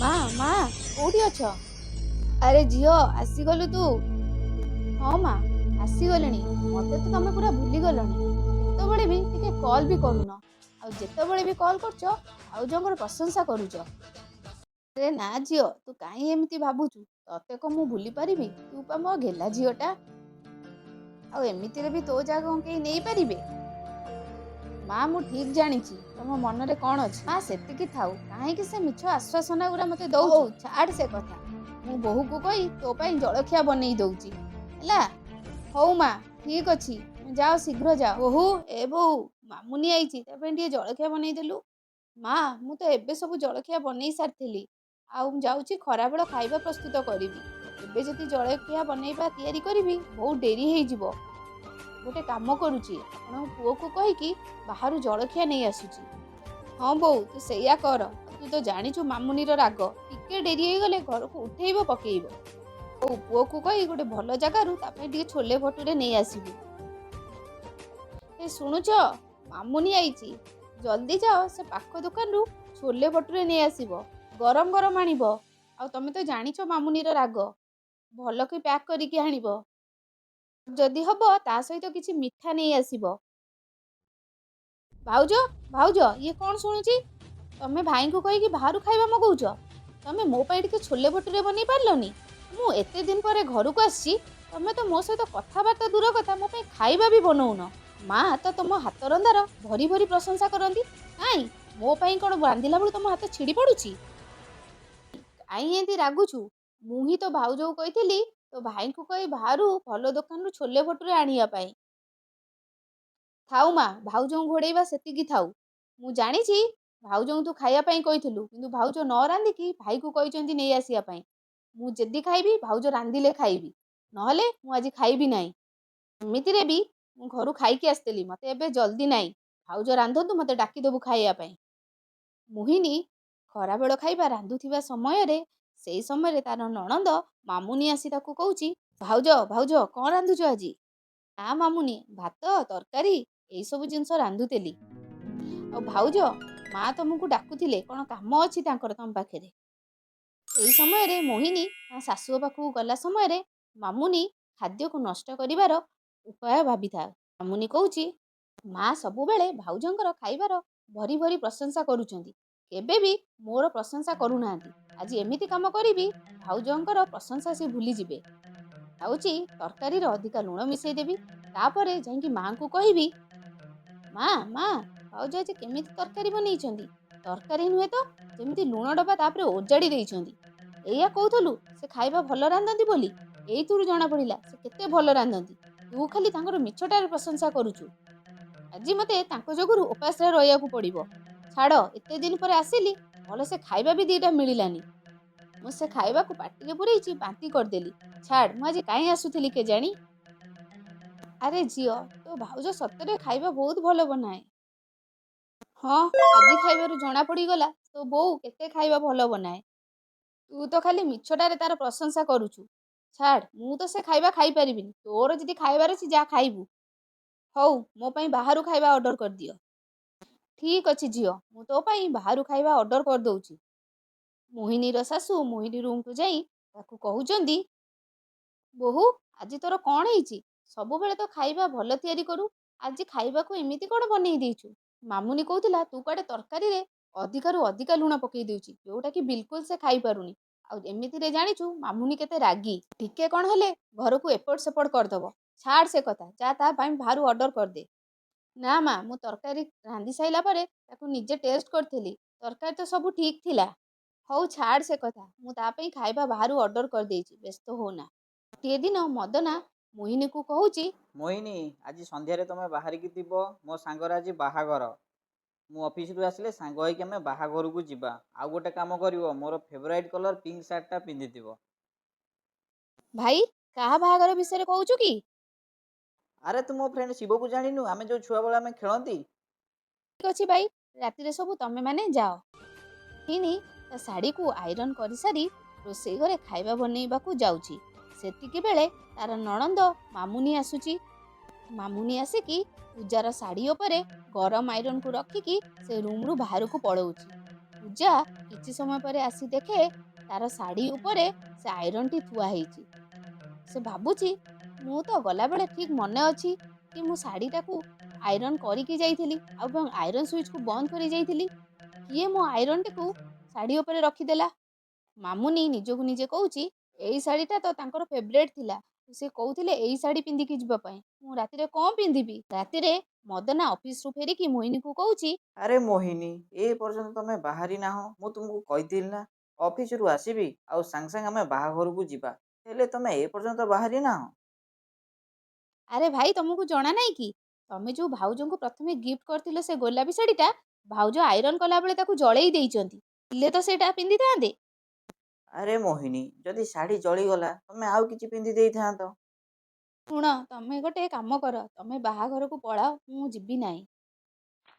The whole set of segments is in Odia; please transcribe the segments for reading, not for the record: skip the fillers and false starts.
ମା ମା କୋଉଠି ଅଛ? ଆରେ ଝିଅ ଆସିଗଲୁ ତୁ? ହଁ ମା ଆସିଗଲିଣି। ମତେ ତ ତମେ ପୁରା ଭୁଲିଗଲଣି। କେତେବେଳେ ବି ଟିକେ କଲ୍ ବି କରୁନ, ଆଉ ଯେତେବେଳେ ବି କଲ୍ କରୁଛ ଭାଉଜଙ୍କର ପ୍ରଶଂସା କରୁଛ। ଆରେ ନା ଝିଅ, ତୁ କାହିଁ ଏମିତି ଭାବୁଛୁ? ତତେ କଣ ମୁଁ ଭୁଲି ପାରିବି? ତୁ ପା ମୋ ଗେହ୍ଲା ଝିଅଟା। ଆଉ ଏମିତିରେ ବି ତୋ ଜାଗା କଣ କେହି ନେଇପାରିବେ? ମା ମୁଁ ଠିକ ଜାଣିଛି ତମ ମନରେ କଣ ଅଛି। ମା ସେତିକି ଥାଉ, କାହିଁକି ସେ ମିଛ ଆଶ୍ୱାସନା ଗୁରା ମତେ ଦଉଛୁ? ହଉ ଛାଡ ସେ କଥା। ମୁଁ ବୋହୂକୁ କହି ତୋ ପାଇଁ ଜଳଖିଆ ବନେଇ ଦଉଛି ହେଲା। ହଉ ମା ଠିକ ଅଛି, ତମେ ଯାଅ ଶୀଘ୍ର ଯାଅ। ବୋହୂ ଏ ବୋହୂ, ମାମୁନି ଆଇଛି, ତା ପାଇଁ ଟିକେ ଜଳଖିଆ ବନେଇଦେଲୁ। ମା ମୁଁ ତ ଏବେ ସବୁ ଜଳଖିଆ ବନେଇ ସାରିଥିଲି। ଆଉ ମୁଁ ଯାଉଛି ଖରାବେଳ ଖାଇବା ପ୍ରସ୍ତୁତ କରିବି। ଏବେ ଯଦି ଜଳଖିଆ ବନେଇବା ତିଆରି କରିବି ବହୁତ ଡେରି ହେଇଯିବ। ଗୋଟେ କାମ କରୁଛି, ଆପଣଙ୍କ ପୁଅକୁ କହିକି ବାହାରୁ ଜଳଖିଆ ନେଇ ଆସୁଛି। ହଁ ବୋଉ ତୁ ସେଇଆ କର। ତୁ ତ ଜାଣିଛୁ ମାମୁନିର ରାଗ, ଟିକେ ଡେରି ହେଇଗଲେ ଘରକୁ ଉଠେଇବ ପକେଇବ। ହଉ ପୁଅକୁ କହି ଗୋଟେ ଭଲ ଜାଗାରୁ ତା ପାଇଁ ଟିକେ ଛୋଲେ ଭଟୁରେ ନେଇ ଆସିବୁ। ଏ ଶୁଣୁଛ, ମାମୁନି ଆଇଛି, ଜଲ୍ଦି ଯାଅ ସେ ପାଖ ଦୋକାନରୁ ଛୋଲେ ଭଟୁରେ ନେଇ ଆସିବ। ଗରମ ଗରମ ଆଣିବ। ଆଉ ତମେ ତ ଜାଣିଛ ମାମୁନିର ରାଗ, ଭଲ କି ପ୍ୟାକ୍ କରିକି ଆଣିବ। ଯଦି ହବ ତା ସହିତ କିଛି ମିଠା ନେଇ ଆସିବ। ଭାଉଜ ଭାଉଜ ଇଏ କଣ ଶୁଣୁଛି? ତମେ ଭାଇଙ୍କୁ କହିକି ବାହାରୁ ଖାଇବା ମଗଉଛ? ତମେ ମୋ ପାଇଁ ଟିକେ ଛୋଲେ ଭଟୁରେ ବନେଇ ପାରିଲନି? ମୁଁ ଏତେ ଦିନ ପରେ ଘରକୁ ଆସିଛି, ତମେ ତ ମୋ ସହିତ କଥାବାର୍ତ୍ତା ଦୂର କଥା, ମୋ ପାଇଁ ଖାଇବା ବି ବନଉନ। ମା ତ ତମ ହାତ ରନ୍ଧାର ଭରି ଭରି ପ୍ରଶଂସା କରନ୍ତି। କାଇଁ ମୋ ପାଇଁ କଣ ରାନ୍ଧିଲା ବେଳୁ ତମ ହାତ ଛିଡି ପଡୁଛି? କାହିଁ ଏମିତି ରାଗୁଛୁ? ମୁଁ ହିଁ ତ ଭାଉଜକୁ କହିଥିଲି ତୋ ଭାଇଙ୍କୁ କହି ବାହାରୁ ଭଲ ଦୋକାନରୁ ଛୋଲେ ଭଟୁରେ ଆଣିବା ପାଇଁ। ଥାଉ ମା, ଭାଉଜଙ୍କୁ ଘୋଡେଇବା ସେତିକି ଥାଉ। ମୁଁ ଜାଣିଛି ଭାଉଜଙ୍କୁ ତୁ ଖାଇବା ପାଇଁ କହିଥିଲୁ, କିନ୍ତୁ ଭାଉଜ ନ ରାନ୍ଧିକି ଭାଇକୁ କହିଛନ୍ତି ନେଇ ଆସିବା ପାଇଁ। ମୁଁ ଯଦି ଖାଇବି ଭାଉଜ ରାନ୍ଧିଲେ ଖାଇବି, ନହେଲେ ମୁଁ ଆଜି ଖାଇବି ନାହିଁ। ଏମିତିରେ ବି ମୁଁ ଘରୁ ଖାଇକି ଆସିଥିଲି, ମତେ ଏବେ ଜଲ୍ଦି ନାହିଁ। ଭାଉଜ ରାନ୍ଧନ୍ତୁ, ମତେ ଡାକିଦବୁ ଖାଇବା ପାଇଁ। ମୋହିନୀ ଖରାବେଳ ଖାଇବା ରାନ୍ଧୁଥିବା ସମୟରେ ସେଇ ସମୟରେ ତାର ନଣନ୍ଦ ମାମୁନି ଆସି ତାକୁ କହୁଛି, ଭାଉଜ ଭାଉଜ କଣ ରାନ୍ଧୁଛ ଆଜି? ନା ମାମୁନି, ଭାତ ତରକାରୀ ଏଇ ସବୁ ଜିନିଷ ରାନ୍ଧୁଥିଲି। ଆଉ ଭାଉଜ, ମା ତମକୁ ଡାକୁଥିଲେ, କଣ କାମ ଅଛି ତାଙ୍କର ତମ ପାଖରେ? ଏଇ ସମୟରେ ମୋହିନୀ ତା ଶାଶୁ ପାଖକୁ ଗଲା ସମୟରେ ମାମୁନି ଖାଦ୍ୟକୁ ନଷ୍ଟ କରିବାର ଉପାୟ ଭାବିଥାଏ। ମାମୁନି କହୁଛି, ମା ସବୁବେଳେ ଭାଉଜଙ୍କର ଖାଇବାର ଭରି ଭରି ପ୍ରଶଂସା କରୁଛନ୍ତି, କେବେ ବି ମୋର ପ୍ରଶଂସା କରୁନାହାନ୍ତି। ଆଜି ଏମିତି କାମ କରିବି ଭାଉଜଙ୍କର ପ୍ରଶଂସା ସେ ଭୁଲିଯିବେ। ଯାଉଛି ତରକାରୀରେ ଅଧିକା ଲୁଣ ମିଶେଇଦେବି, ତାପରେ ଯାଇକି ମାଙ୍କୁ କହିବି, ମା ମା ଭାଉଜ ଆଜି କେମିତି ତରକାରୀ ବନେଇଛନ୍ତି? ତରକାରୀ ନୁହେଁ ତ, ଯେମିତି ଲୁଣ ଡବା ତାପରେ ଓଜାଡି ଦେଇଛନ୍ତି। ଏଇଆ କହୁଥିଲୁ ସେ ଖାଇବା ଭଲ ରାନ୍ଧନ୍ତି ବୋଲି? ଏଇଥିରୁ ଜଣା ପଡିଲା ସେ କେତେ ଭଲ ରାନ୍ଧନ୍ତି। ତୁ ଖାଲି ତାଙ୍କର ମିଛଟାରେ ପ୍ରଶଂସା କରୁଛୁ। ଆଜି ମତେ ତାଙ୍କ ଯୋଗୁରୁ ଉପାସରେ ରହିବାକୁ ପଡିବ। ଛାଡ, ଏତେ ଦିନ ପରେ ଆସିଲି, ଭଲସେ ଖାଇବା ବି ଦିଟା ମିଳିଲାନି। ମୁଁ ସେ ଖାଇବାକୁ ପାଟିରେ ପୁରେଇଛି ବାନ୍ତି କରିଦେଲି। ଛାଡ, ମୁଁ ଆଜି କାହିଁ ଆସୁଥିଲି କେଜାଣି। ଆରେ ଝିଅ, ତୋ ଭାଉଜ ସତରେ ଖାଇବା ବହୁତ ଭଲ ବନାଏ। ହଁ, ଆଜି ଖାଇବାରୁ ଜଣା ପଡିଗଲା ତୋ ବୋଉ କେତେ ଖାଇବା ଭଲ ବନାଏ। ତୁ ତ ଖାଲି ମିଛଟାରେ ତାର ପ୍ରଶଂସା କରୁଛୁ। ଛାଡ, ମୁଁ ତ ସେ ଖାଇବା ଖାଇପାରିବିନି। ତୋର ଯଦି ଖାଇବାର ଅଛି ଯା ଖାଇବୁ। ହଉ, ମୋ ପାଇଁ ବାହାରୁ ଖାଇବା ଅର୍ଡର କରିଦିଅ। ଠିକ ଅଛି ଝିଅ, ମୁଁ ତୋ ପାଇଁ ବାହାରୁ ଖାଇବା ଅର୍ଡର କରିଦଉଛି। ମୋହିନୀର ଶାଶୁ ମୋହିନୀ ରୁମକୁ ଯାଇ ତାକୁ କହୁଛନ୍ତି, ବୋହୂ ଆଜି ତୋର କଣ ହେଇଛି? ସବୁବେଳେ ତ ଖାଇବା ଭଲ ତିଆରି କରୁ, ଆଜି ଖାଇବାକୁ ଏମିତି କଣ ବନେଇ ଦେଇଛୁ? ମାମୁନି କହୁଥିଲା ତୁ କୁଆଡେ ତରକାରୀରେ ଅଧିକାରୁ ଅଧିକା ଲୁଣ ପକେଇ ଦେଉଛି, ଯୋଉଟା କି ବିଲକୁଲ ସେ ଖାଇପାରୁନି। ଆଉ ଏମିତିରେ ଜାଣିଛୁ ମାମୁନି କେତେ ରାଗି, ଟିକେ କଣ ହେଲେ ଘରକୁ ଏପଟ ସେପଟ କରିଦବ। ଛାଡ ସେ କଥା, ଯା ତା ପାଇଁ ବାହାରୁ ଅର୍ଡର କରିଦେ। ନା ମା, ମୁଁ ତରକାରୀ ରାନ୍ଧି ସାରିଲା ପରେ ତାକୁ ନିଜେ ଟେଷ୍ଟ କରିଥିଲି, ତରକାରୀ ତ ସବୁ ଠିକ ଥିଲା। ହଉ ଛାଡ ସେ କଥା, ମୁଁ ତା ପାଇଁ ଖାଇବା ବାହାରୁ ଅର୍ଡର କରିଦେଇଛି, ବ୍ୟସ୍ତ ହୋନା। ଗୋଟିଏ ଦିନ ମଦନା ମୋହିନୀକୁ କହୁଛି, ମୋହିନୀ, ଆଜି ସନ୍ଧ୍ୟାରେ ତମେ ବାହାରିକି ଥିବ, ମୋ ସାଙ୍ଗର ଆଜି ବାହାଘର। ମୁଁ ଅଫିସରୁ ଆସିଲେ ସାଙ୍ଗ ହେଇକି ଆମେ ବାହାଘରକୁ ଯିବା। ଆଉ ଗୋଟେ କାମ କରିବ, ମୋର ଫେଭରାଇଟ୍ କଲର୍ ପିଙ୍କ ସାର୍ଟଟା ପିନ୍ଧିଥିବ। ଭାଇ କାହା ବାହାଘର ବିଷୟରେ କହୁଛୁ କି? ଆରେ ତୁ ମୋ ଫ୍ରେଣ୍ଡ ଶିବକୁ ଜାଣିନୁ, ଆମେ ଯୋଉ ଛୁଆବେଳେ ଆମେ ଖେଳନ୍ତି? ଠିକ ଅଛି ଭାଇ, ରାତିରେ ସବୁ ତମେ ମାନେ ଯାଅ। ମୋହିନୀ ତା ଶାଢୀକୁ ଆଇରନ୍ କରିସାରି ରୋଷେଇ ଘରେ ଖାଇବା ବନେଇବାକୁ ଯାଉଛି। ସେତିକି ବେଳେ ତାର ନଣନ୍ଦ ମାମୁନି ଆସୁଛି। ମାମୁନି ଆସିକି ପୂଜାର ଶାଢୀ ଉପରେ ଗରମ ଆଇରନକୁ ରଖିକି ସେ ରୁମରୁ ବାହାରକୁ ପଳଉଛି। ପୂଜା କିଛି ସମୟ ପରେ ଆସି ଦେଖେ ତାର ଶାଢ଼ୀ ଉପରେ ସେ ଆଇରନ୍ଟି ଥୁଆ ହେଇଛି। ସେ ଭାବୁଛି ମୁଁ ତ ଗଲାବେଳେ ଠିକ୍ ମନେ ଅଛି କି ମୁଁ ଶାଢ଼ୀଟାକୁ ଆଇରନ୍ କରିକି ଯାଇଥିଲି ଆଉ ଏବଂ ଆଇରନ୍ ସୁଇଚ୍କୁ ବନ୍ଦ କରି ଯାଇଥିଲି। କିଏ ମୋ ଆଇରନ୍ଟିକୁ ଶାଢ଼ୀ ଉପରେ ରଖିଦେଲା? ମାମୁନି ନିଜକୁ ନିଜେ କହୁଛି ଏଇ ଶାଢ଼ୀଟା ତ ତାଙ୍କର ଫେଭରେଟ୍ ଥିଲା। ସେ କହୁଥିଲେ ଏଇ ଶାଢ଼ୀ ପିନ୍ଧିକି ଯିବା ପାଇଁ। ମୁଁ ରାତିରେ କ'ଣ ପିନ୍ଧିବି? ରାତିରେ ମଦନା ଅଫିସରୁ ଫେରିକି ମୋହିନୀକୁ କହୁଛି, ଆରେ ମୋହିନୀ, ଏ ପର୍ଯ୍ୟନ୍ତ ତମେ ବାହାରି ନାହଁ। ମୁଁ ତୁମକୁ କହିଥିଲି ନା ଅଫିସରୁ ଆସିବି ଆଉ ସାଙ୍ଗେ ସାଙ୍ଗେ ଆମେ ବାହାଘରକୁ ଯିବା। ହେଲେ ତମେ ଏ ପର୍ଯ୍ୟନ୍ତ ବାହାରି ନାହଁ। ଆରେ ଭାଇ ତମକୁ ଜଣା ନାହିଁ କି? ତମେ ଯୋଉ ଭାଉଜଙ୍କୁ ପ୍ରଥମେ ଗିଫ୍ଟ କରିଥିଲ ସେ ଗୋଲାପୀ ଶାଢ଼ୀଟା ଭାଉଜ ଆଇରନ୍ କଲାବେଳେ ତାକୁ ଜଳେଇ ଦେଇଛନ୍ତି। ଥିଲେ ତ ସେଇଟା ପିନ୍ଧିଥାନ୍ତେ। ଆରେ ମୋହିନୀ, ଯଦି ଶାଢ଼ୀ ଜଳିଗଲା ତମେ ଆଉ କିଛି ପିନ୍ଧି ଦେଇଥାନ୍ତ। ଶୁଣ ତମେ ଗୋଟେ କାମ କର, ତମେ ବାହାଘରକୁ ପଳାଅ, ମୁଁ ଯିବି ନାହିଁ।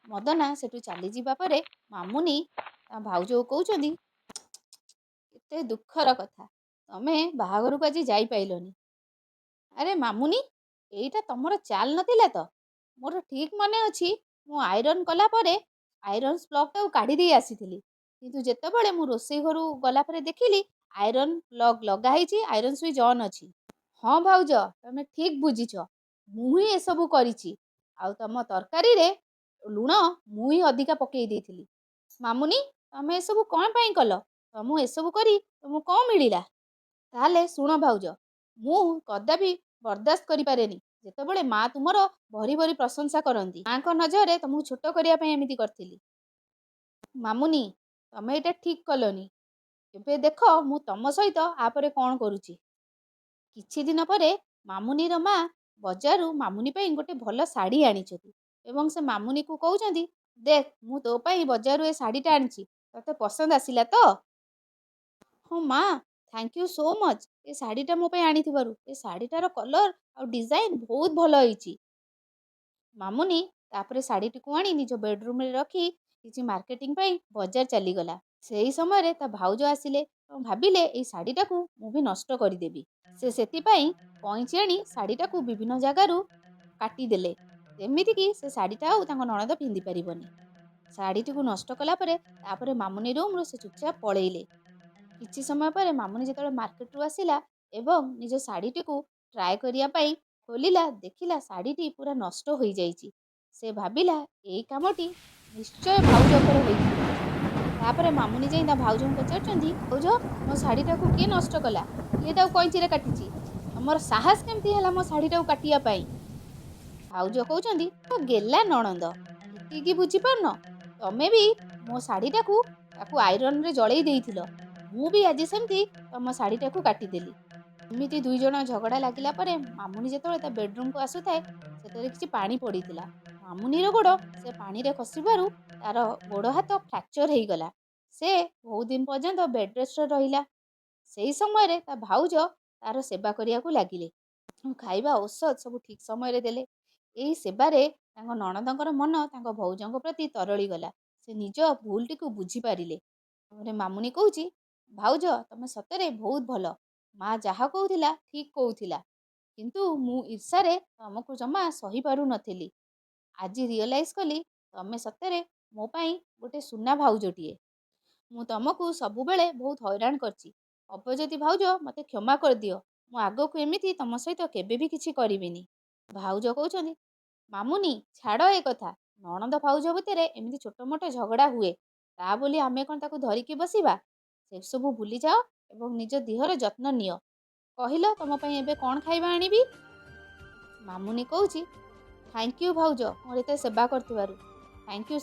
ମଦନା ସେଠୁ ଚାଲିଯିବା ପରେ ମାମୁନି ତା ଭାଉଜକୁ କହୁଛନ୍ତି, ଏତେ ଦୁଃଖର କଥା, ତମେ ବାହାଘରକୁ ଆଜି ଯାଇପାଇଲନି। ଆରେ ମାମୁନି, ଏଇଟା ତମର ଚାଲ ନଥିଲା ତ? ମୋର ଠିକ୍ ମନେ ଅଛି ମୁଁ ଆଇରନ୍ କଲା ପରେ ଆଇରନ୍ ପ୍ଲଗ୍ଟାକୁ କାଢ଼ି ଦେଇ ଆସିଥିଲି। କିନ୍ତୁ ଯେତେବେଳେ ମୁଁ ରୋଷେଇ ଘରୁ ଗଲା ପରେ ଦେଖିଲି ଆଇରନ୍ ପ୍ଲଗ୍ ଲଗା ହେଇଛି, ଆଇରନ୍ ସୁଇଚ୍ ଅନ୍ ଅଛି। ହଁ ଭାଉଜ, ତମେ ଠିକ୍ ବୁଝିଛ। ମୁଁ ହିଁ ଏସବୁ କରିଛି। ଆଉ ତମ ତରକାରୀରେ ଲୁଣ ମୁଁ ହିଁ ଅଧିକା ପକେଇ ଦେଇଥିଲି। ମାମୁନି, ତମେ ଏସବୁ କ'ଣ ପାଇଁ କଲ? ତମକୁ ଏସବୁ କରି ତମକୁ କ'ଣ ମିଳିଲା? ତାହେଲେ ଶୁଣ ଭାଉଜ, ମୁଁ କଦାପି ବରଦାସ୍ତ କରିପାରେନି ଯେତେବେଳେ ମା ତୁମର ଭରି ଭରି ପ୍ରଶଂସା କରନ୍ତି। ମାଙ୍କ ନଜରରେ ତମକୁ ଛୋଟ କରିବା ପାଇଁ ଏମିତି କରିଥିଲି। ମାମୁନି, ତମେ ଏଇଟା ଠିକ୍ କଲନି। ଏବେ ଦେଖ ମୁଁ ତମ ସହିତ ଆପରେ କ'ଣ କରୁଛି। କିଛି ଦିନ ପରେ ମାମୁନିର ମା ବଜାରରୁ ମାମୁନି ପାଇଁ ଗୋଟେ ଭଲ ଶାଢ଼ୀ ଆଣିଛନ୍ତି ଏବଂ ସେ ମାମୁନିକୁ କହୁଛନ୍ତି, ଦେଖ ମୁଁ ତୋ ପାଇଁ ବଜାରରୁ ଏ ଶାଢ଼ୀଟା ଆଣିଛି, ତତେ ପସନ୍ଦ ଆସିଲା ତ? ହଁ ମା, ଥ୍ୟାଙ୍କ ୟୁ ସୋ ମଚ୍। ଏ ଶାଢ଼ୀଟା ମୋ ପାଇଁ ଆଣିଥିବାରୁ। ଏ ଶାଢ଼ୀଟାର କଲର୍ ଆଉ ଡିଜାଇନ୍ ବହୁତ ଭଲ ହେଇଛି। ମାମୁନି ତାପରେ ଶାଢ଼ୀଟିକୁ ଆଣି ନିଜ ବେଡରୁମ୍ରେ ରଖି କିଛି ମାର୍କେଟିଂ ପାଇଁ ବଜାର ଚାଲିଗଲା। ସେହି ସମୟରେ ତା ଭାଉଜ ଆସିଲେ ଏବଂ ଭାବିଲେ ଏଇ ଶାଢ଼ୀଟାକୁ ମୁଁ ବି ନଷ୍ଟ କରିଦେବି। ସେ ସେଥିପାଇଁ କଇଁଚି ଆଣି ଶାଢ଼ୀଟାକୁ ବିଭିନ୍ନ ଜାଗାରୁ କାଟିଦେଲେ, ଯେମିତିକି ସେ ଶାଢ଼ୀଟା ଆଉ ତାଙ୍କ ନଣନ୍ଦ ପିନ୍ଧି ପାରିବନି। ଶାଢ଼ୀଟିକୁ ନଷ୍ଟ କଲା ପରେ ତାପରେ ମାମୁନି ରୁମ୍ରୁ ସେ ଚୁପଚାପ ପଳେଇଲେ। କିଛି ସମୟ ପରେ ମାମୁନି ଯେତେବେଳେ ମାର୍କେଟରୁ ଆସିଲା ଏବଂ ନିଜ ଶାଢ଼ୀଟିକୁ ଟ୍ରାଏ କରିବା ପାଇଁ ଖୋଲିଲା, ଦେଖିଲା ଶାଢ଼ୀଟି ପୁରା ନଷ୍ଟ ହୋଇଯାଇଛି। ସେ ଭାବିଲା ଏଇ କାମଟି ନିଶ୍ଚୟ ଭାଉଜଙ୍କର ହୋଇଥିବ। ତାପରେ ମାମୁନି ଯାଇ ତା ଭାଉଜଙ୍କୁ ପଚାରୁଛନ୍ତି, ଭାଉଜ ମୋ ଶାଢ଼ୀଟାକୁ କିଏ ନଷ୍ଟ କଲା? କିଏ ତାକୁ କଇଁଚିରେ କାଟିଛି? ତମର ସାହସ କେମିତି ହେଲା ମୋ ଶାଢ଼ୀଟାକୁ କାଟିବା ପାଇଁ? ଭାଉଜ କହୁଛନ୍ତି, ତ ଗେଲା ନଣନ୍ଦ, ଏତିକି ବୁଝିପାରୁନ? ତମେ ବି ମୋ ଶାଢ଼ୀଟାକୁ ତାକୁ ଆଇରନ୍ରେ ଜଳେଇ ଦେଇଥିଲ। ମୁଁ ବି ଆଜି ସେମିତି ତମ ଶାଢ଼ୀଟାକୁ କାଟିଦେଲି। ଏମିତି ଦୁଇ ଜଣ ଝଗଡ଼ା ଲାଗିଲା ପରେ ମାମୁନି ଯେତେବେଳେ ତା ବେଡରୁମ୍କୁ ଆସୁଥାଏ, ସେଥିରେ କିଛି ପାଣି ପଡ଼ିଥିଲା। ମାମୁନିର ଗୋଡ଼ ସେ ପାଣିରେ ଖସିବାରୁ ତାର ଗୋଡ଼ ହାତ ଫ୍ରାକ୍ଚର ହେଇଗଲା। ସେ ବହୁତ ଦିନ ପର୍ଯ୍ୟନ୍ତ ବେଡ୍ ରେଷ୍ଟରେ ରହିଲା। ସେହି ସମୟରେ ତା ଭାଉଜ ତାର ସେବା କରିବାକୁ ଲାଗିଲେ। ଖାଇବା ଔଷଧ ସବୁ ଠିକ୍ ସମୟରେ ଦେଲେ। ଏହି ସେବାରେ ତାଙ୍କ ନଣନ୍ଦଙ୍କର ମନ ତାଙ୍କ ଭଉଜଙ୍କ ପ୍ରତି ତରଳିଗଲା। ସେ ନିଜ ଭୁଲଟିକୁ ବୁଝିପାରିଲେ। ତାପରେ ମାମୁନି କହୁଛି, ଭାଉଜ ତମେ ସତରେ ବହୁତ ଭଲ। ମା ଯାହା କହୁଥିଲା ଠିକ୍ କହୁଥିଲା। କିନ୍ତୁ ମୁଁ ଈର୍ଷାରେ ତମକୁ ଜମା ସହିପାରୁନଥିଲି। ଆଜି ରିଅଲାଇଜ୍ କଲି ତମେ ସତରେ ମୋ ପାଇଁ ଗୋଟେ ସୁନା ଭାଉଜଟିଏ। ମୁଁ ତମକୁ ସବୁବେଳେ ବହୁତ ହଇରାଣ କରିଛି। ହବ ଯଦି ଭାଉଜ ମୋତେ କ୍ଷମା କରିଦିଅ। ମୁଁ ଆଗକୁ ଏମିତି ତମ ସହିତ କେବେ ବି କିଛି କରିବିନି। ଭାଉଜ କହୁଛନ୍ତି, ମାମୁନି ଛାଡ଼ ଏ କଥା। ନଣନ୍ଦ ଭାଉଜ ଭିତରେ ଏମିତି ଛୋଟ ମୋଟ ଝଗଡ଼ା ହୁଏ, ତା ବୋଲି ଆମେ କ'ଣ ତାକୁ ଧରିକି ବସିବା? ସେସବୁ ଭୁଲିଯାଅ ଏବଂ ନିଜ ଦେହର ଯତ୍ନ ନିଅ। କହିଲ ତମ ପାଇଁ ଏବେ କ'ଣ ଖାଇବା ଆଣିବି? ମାମୁନି କହୁଛି, ଥ୍ୟାଙ୍କ ୟୁ ଭାଉଜ, ମୋର ଏତେ ସେବା କରିଥିବାରୁ। Thank you.